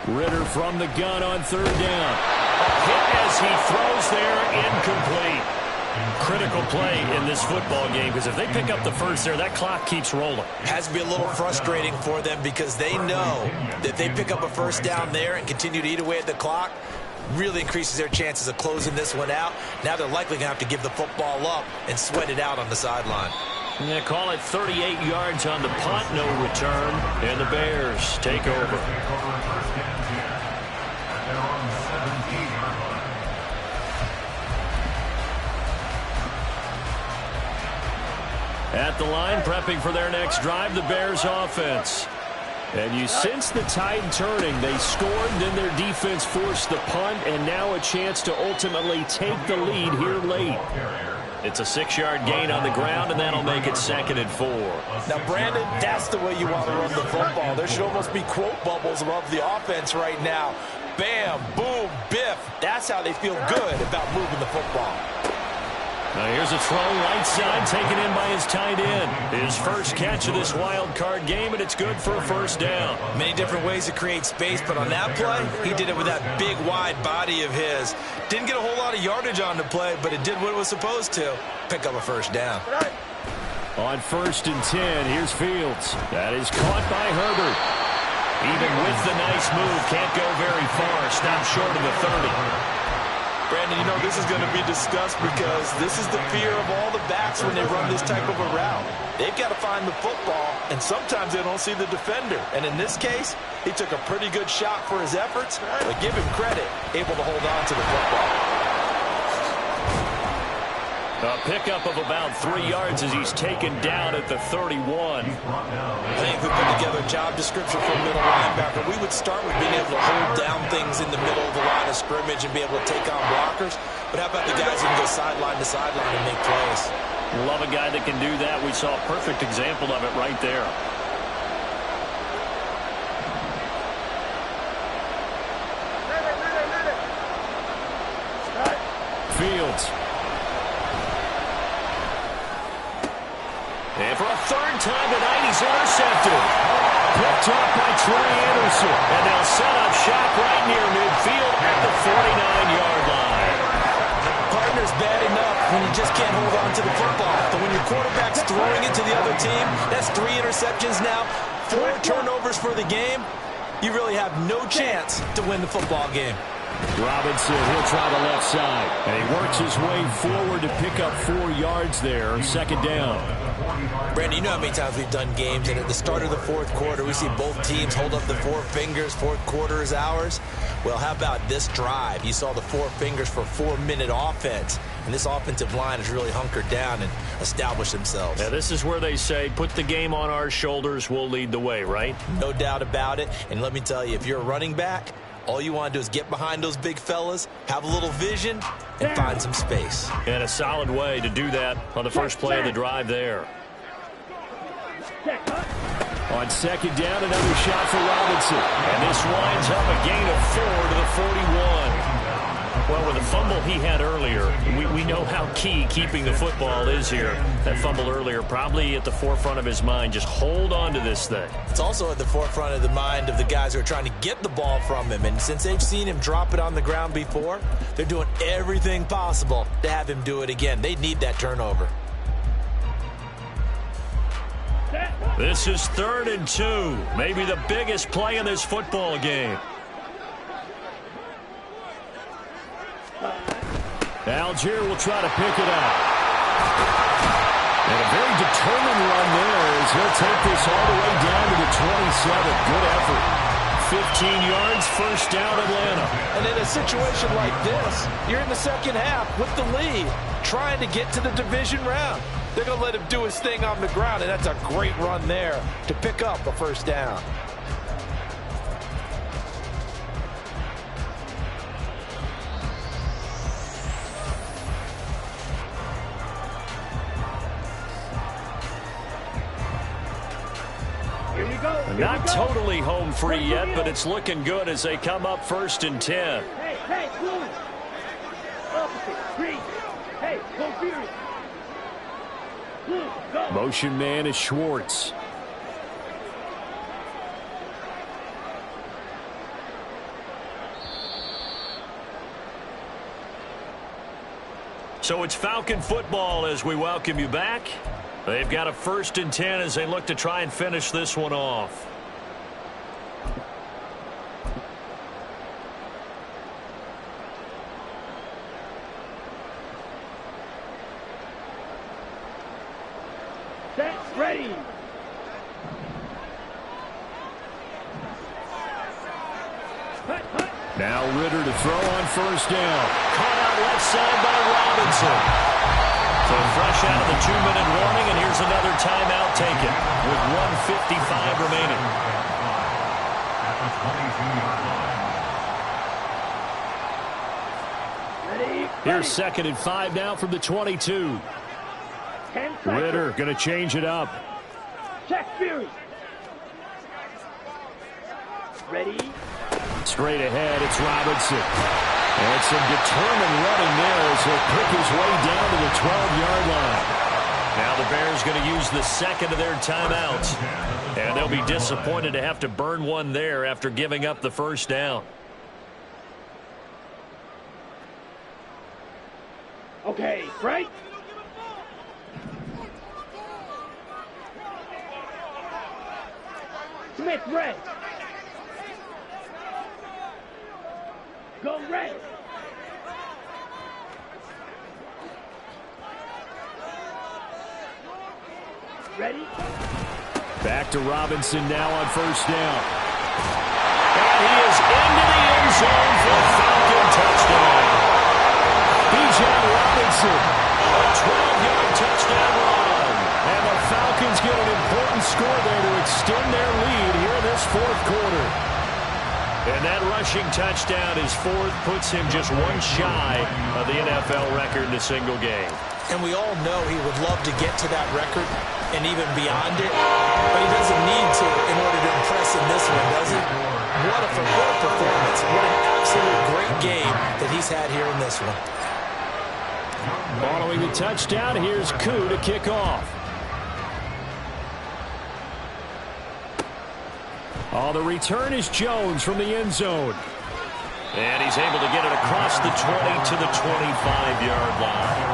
Ridder from the gun on 3rd down. A hit as he throws there, incomplete. Critical play in this football game because if they pick up the first there, that clock keeps rolling. Has to be a little frustrating for them because they know that they pick up a 1st down there and continue to eat away at the clock, really increases their chances of closing this one out. Now they're likely going to have to give the football up and sweat it out on the sideline. Yeah, call it 38 yards on the punt, no return, and the Bears take over. At the line, prepping for their next drive, the Bears offense. And you sense the tide turning. They scored, then their defense forced the punt, and now a chance to ultimately take the lead here late. It's a 6-yard gain on the ground, and that'll make it 2nd and 4. Now, Brandon, that's the way you want to run the football. There should almost be quote bubbles above the offense right now. Bam, boom, biff. That's how they feel good about moving the football. Now here's a throw right side taken in by his tight end. His first catch of this wild card game, and it's good for a 1st down. Many different ways to create space, but on that play, he did it with that big, wide body of his. Didn't get a whole lot of yardage on the play, but it did what it was supposed to. Pick up a 1st down. On 1st and 10, here's Fields. That is caught by Herbert. Even with the nice move, can't go very far. Stopped short of the 30. Brandon, you know, this is going to be discussed because this is the fear of all the backs when they run this type of a route. They've got to find the football, and sometimes they don't see the defender. And in this case, he took a pretty good shot for his efforts, but give him credit, able to hold on to the football. A pickup of about 3 yards as he's taken down at the 31. I think if we put together a job description for a middle linebacker, we would start with being able to hold down things in the middle of the line of scrimmage and be able to take on blockers. But how about the guys who can go sideline to sideline and make plays? Love a guy that can do that. We saw a perfect example of it right there. Fields. And for a third time tonight, he's intercepted. Picked up by Trey Anderson. And they'll set up shop right near midfield at the 49-yard line. Partner's bad enough when you just can't hold on to the football. But when your quarterback's throwing it to the other team, that's 3 interceptions now, 4 turnovers for the game. You really have no chance to win the football game. Robinson, he'll try the left side. And he works his way forward to pick up 4 yards there. Second down. Brandon, you know how many times we've done games, and at the start of the fourth quarter, we see both teams hold up the 4 fingers, fourth quarter is ours. Well, how about this drive? You saw the 4 fingers for 4-minute offense, and this offensive line has really hunkered down and established themselves. Now, this is where they say, put the game on our shoulders, we'll lead the way, right? No doubt about it, and let me tell you, if you're a running back, all you want to do is get behind those big fellas, have a little vision, and find some space. And a solid way to do that on the first play of the drive there. On second down, another shot for Robinson. And this winds up a gain of 4 to the 41. Well, with the fumble he had earlier, we know how key keeping the football is here. That fumble earlier probably at the forefront of his mind. Just hold on to this thing. It's also at the forefront of the mind of the guys who are trying to get the ball from him. And since they've seen him drop it on the ground before, they're doing everything possible to have him do it again. They need that turnover. This is 3rd and 2. Maybe the biggest play in this football game. Algier will try to pick it up. And a very determined run there as he'll take this all the way down to the 27. Good effort. 15 yards, first down Atlanta. And in a situation like this, you're in the second half with the lead, trying to get to the division round. They're going to let him do his thing on the ground, and that's a great run there to pick up a first down. Not totally home free yet, but it's looking good as they come up 1st and 10. Hey, blue. Opposite, green. Hey, go Fury. Blue, go. Motion man is Schwartz. So it's Falcon football as we welcome you back. They've got a 1st and 10 as they look to try and finish this one off. Set, ready. Hut, hut. Now Ritter to throw on first down. Caught out left side by Robinson. So fresh out of the 2-minute warning, and here's another timeout taken with 1:55 remaining. Ready. Here's 2nd and 5 now from the 22. 10 seconds. Ritter going to change it up. Check Fury. Ready. Straight ahead, it's Robinson. And some determined running there as he'll pick his way down to the 12-yard line. Now the Bears going to use the 2nd of their timeouts. And they'll be disappointed to have to burn one there after giving up the first down. Okay, right. Smith, red. Go red. Ready? Back to Robinson now on first down. And he is into the end zone for a Falcon touchdown. Bijan Robinson 12-yard touchdown run. And the Falcons get an important score there to extend their lead here in this fourth quarter. And that rushing touchdown, his fourth, puts him just one shy of the NFL record in a single game. And we all know he would love to get to that record and even beyond it, but he doesn't need to in order to impress in this one, does he? What a performance. What an absolute great game that he's had here in this one. Following the touchdown, here's Koo to kick off. Oh, the return is Jones from the end zone. And he's able to get it across the 20 to the 25-yard line.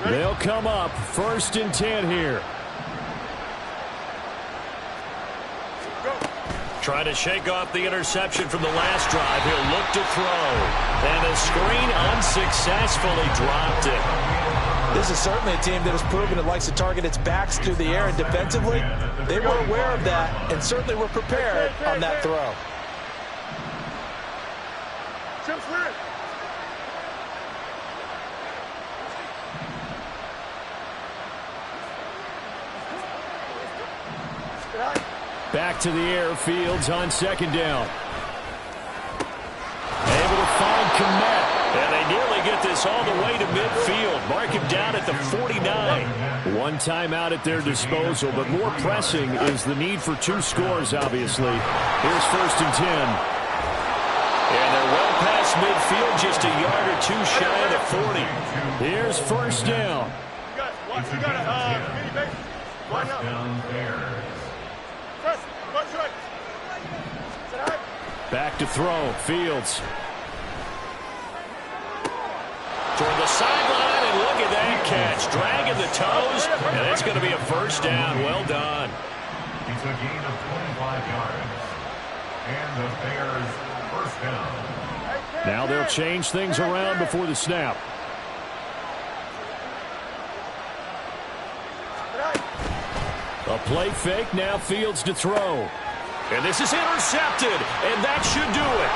They'll come up 1st and 10 here. Trying to shake off the interception from the last drive. He'll look to throw. And the screen unsuccessfully dropped it. This is certainly a team that has proven it likes to target its backs through the air, and defensively, they were aware of that and certainly were prepared on that throw. Back to the air, Fields on 2nd down. Able to find Kmet. And they nearly get this all the way to midfield. Mark him down at the 49. One timeout at their disposal, but more pressing is the need for 2 scores, obviously. Here's 1st and 10. And they're well past midfield, just a yard or 2 shy of the 40. Here's 1st down. Back to throw, Fields. Toward the sideline, and look at that catch. Dragging the toes, and it's going to be a 1st down. Well done. It's a gain of 25 yards. And the Bears 1st down. Now they'll change things around before the snap. A play fake, now Fields to throw. And this is intercepted, and that should do it.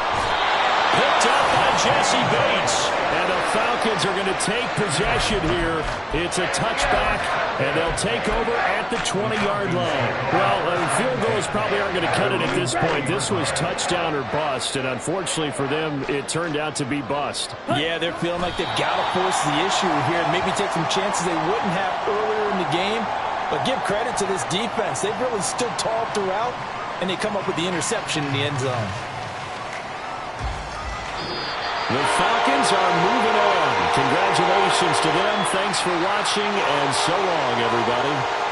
Picked up by Jesse Bates. And the Falcons are going to take possession here. It's a touchback, and they'll take over at the 20-yard line. Well, field goals probably aren't going to cut it at this point. This was touchdown or bust, and unfortunately for them, it turned out to be bust. Yeah, they're feeling like they've got to force the issue here and maybe take some chances they wouldn't have earlier in the game. But give credit to this defense. They've really stood tall throughout, and they come up with the interception in the end zone. The Falcons are moving on. Congratulations to them. Thanks for watching, and so long, everybody.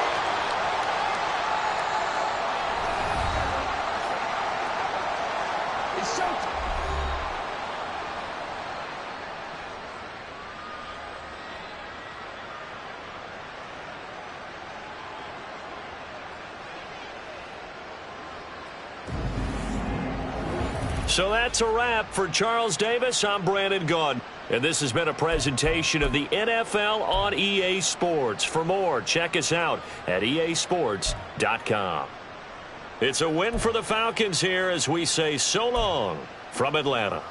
So that's a wrap for Charles Davis. I'm Brandon Gaudin. And this has been a presentation of the NFL on EA Sports. For more, check us out at easports.com. It's a win for the Falcons here as we say so long from Atlanta.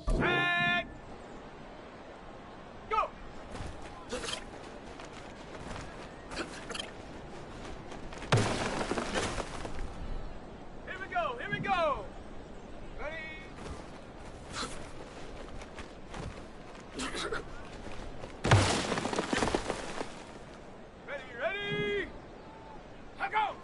Set! Go! Here we go, here we go! Ready? Ready, ready! Let go!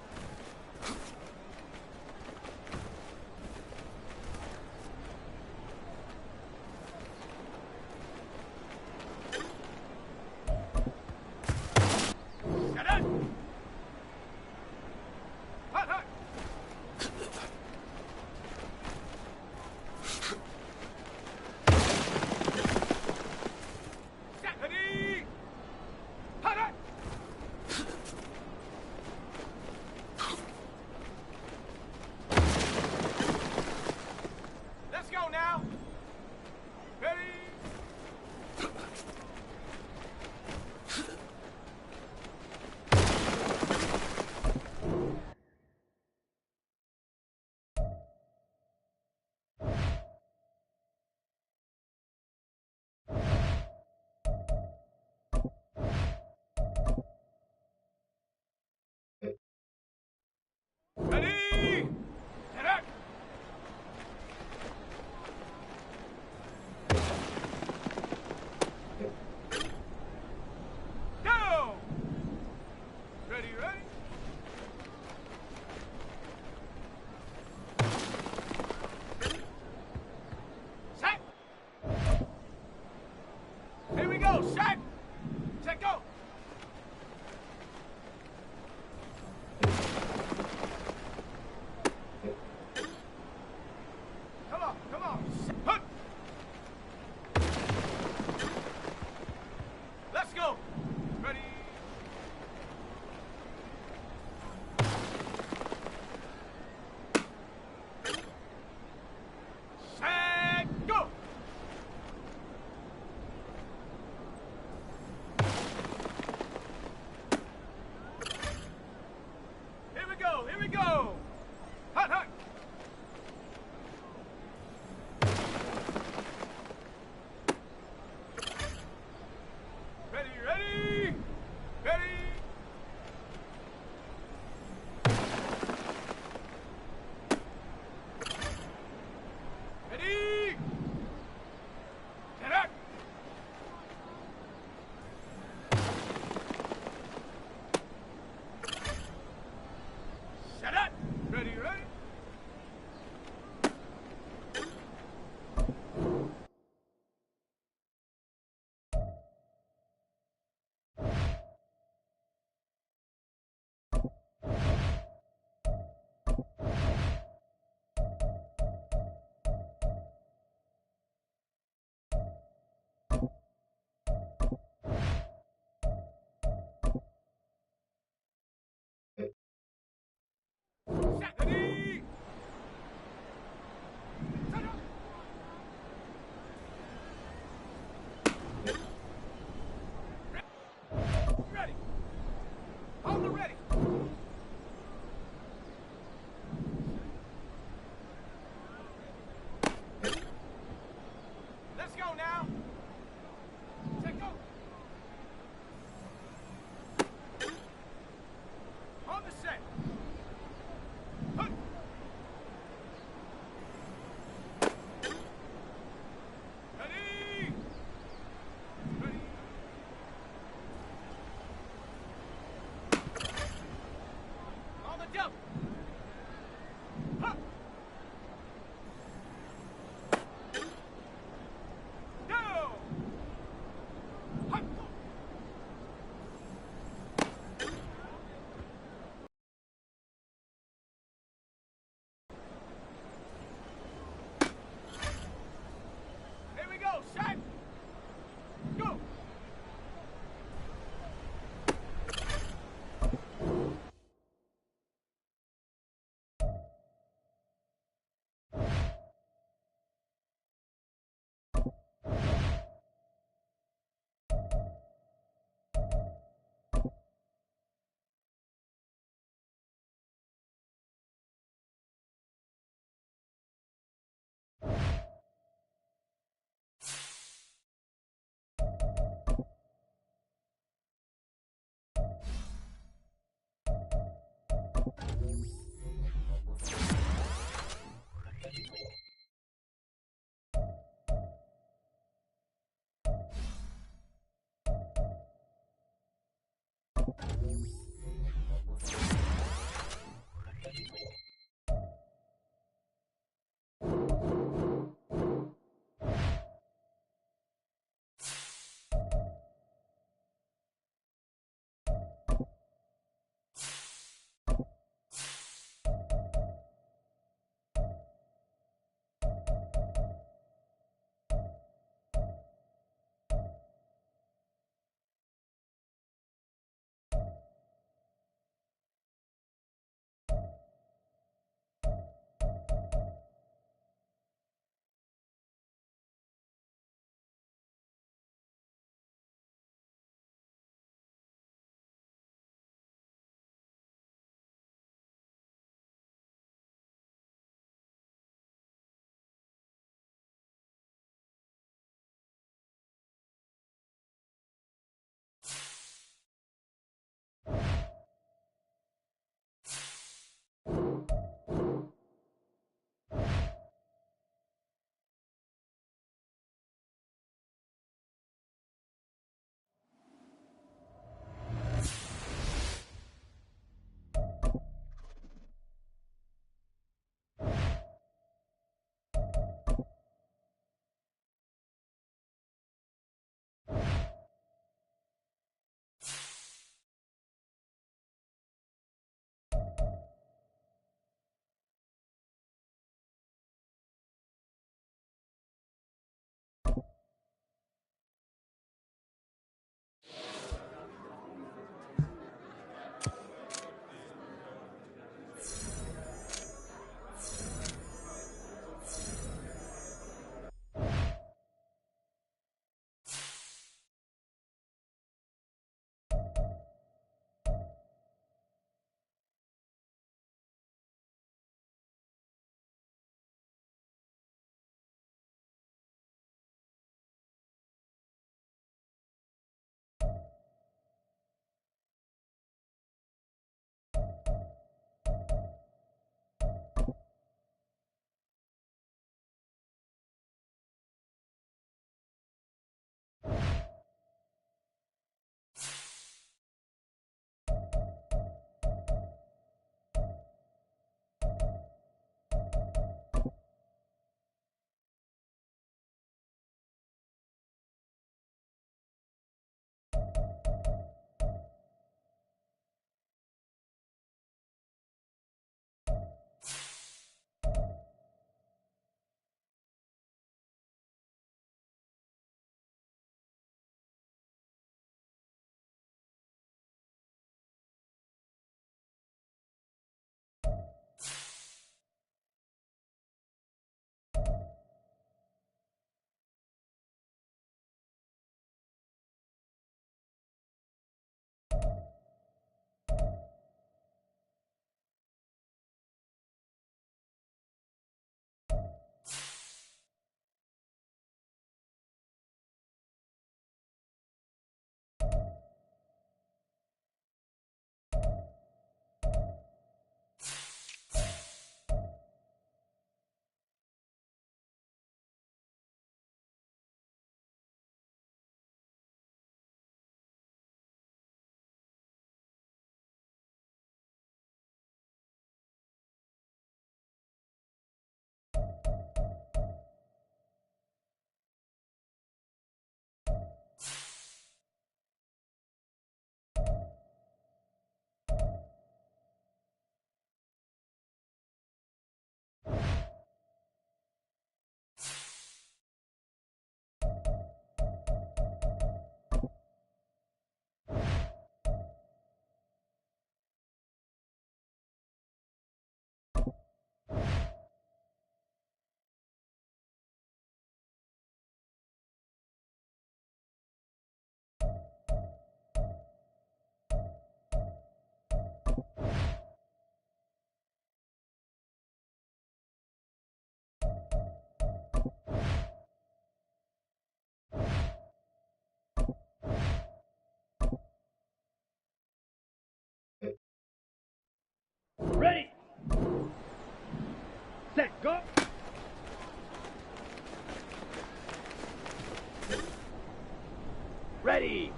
ready.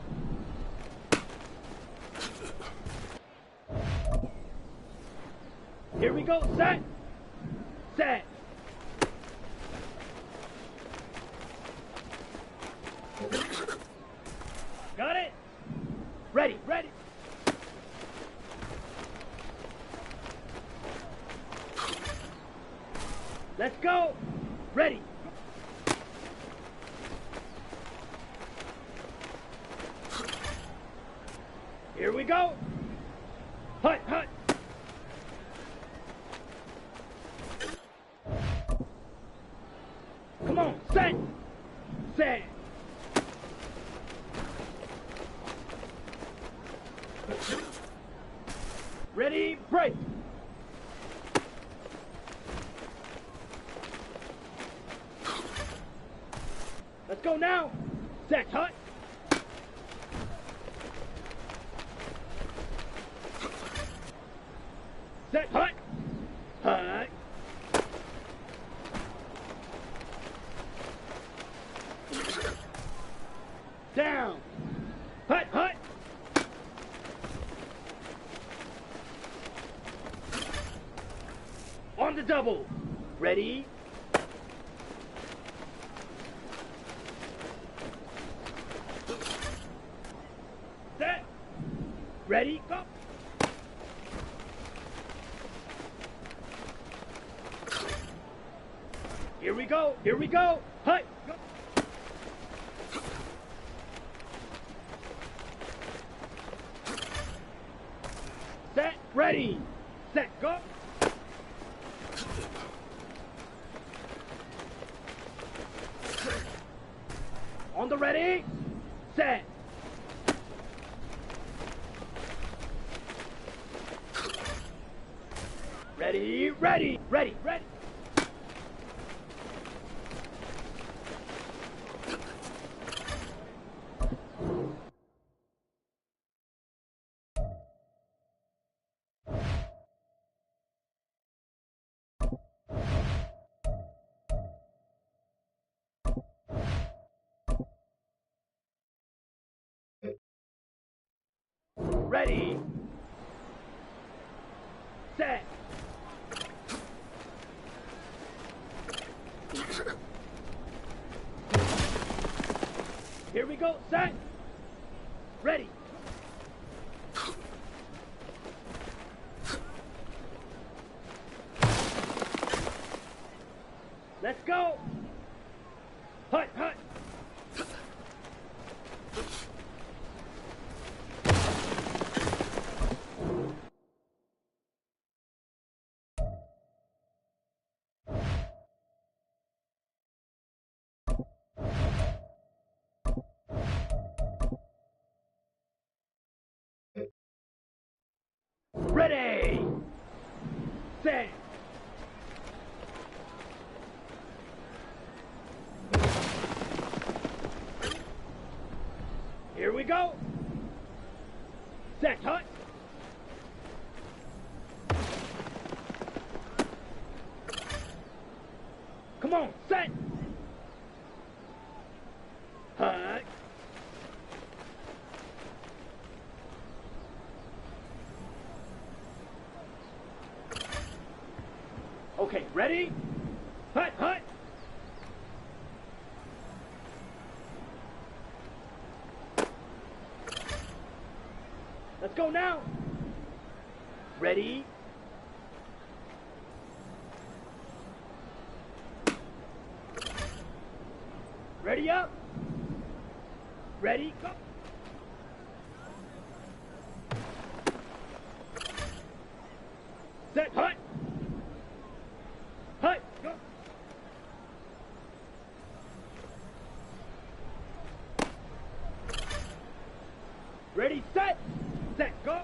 Here we go, set. Set. Got it? Ready, ready. Let's go. Ready. Here we go. Hut, hut. Come on, set. Set. Ready, break. Let's go now. Set, hut. Set, hut. Hut. Down. Hut, hut. On the double. Ready? Set. Ready? Go. Here we go. Here we go. Hut. Go. Set. Ready. Set. Go. On the ready. Set. Ready. Ready. Ready. Ready. Ready. Set. Here we go. Set. Ready. Let's go. Hut, hut. Ready. Set. Here we go. Set, hut. Come on, set. Hut. Okay, ready? Hut, hut. Let's go now. Ready? Ready up. Ready, go. Set, hut. Hut, go. Ready, set. Set, go.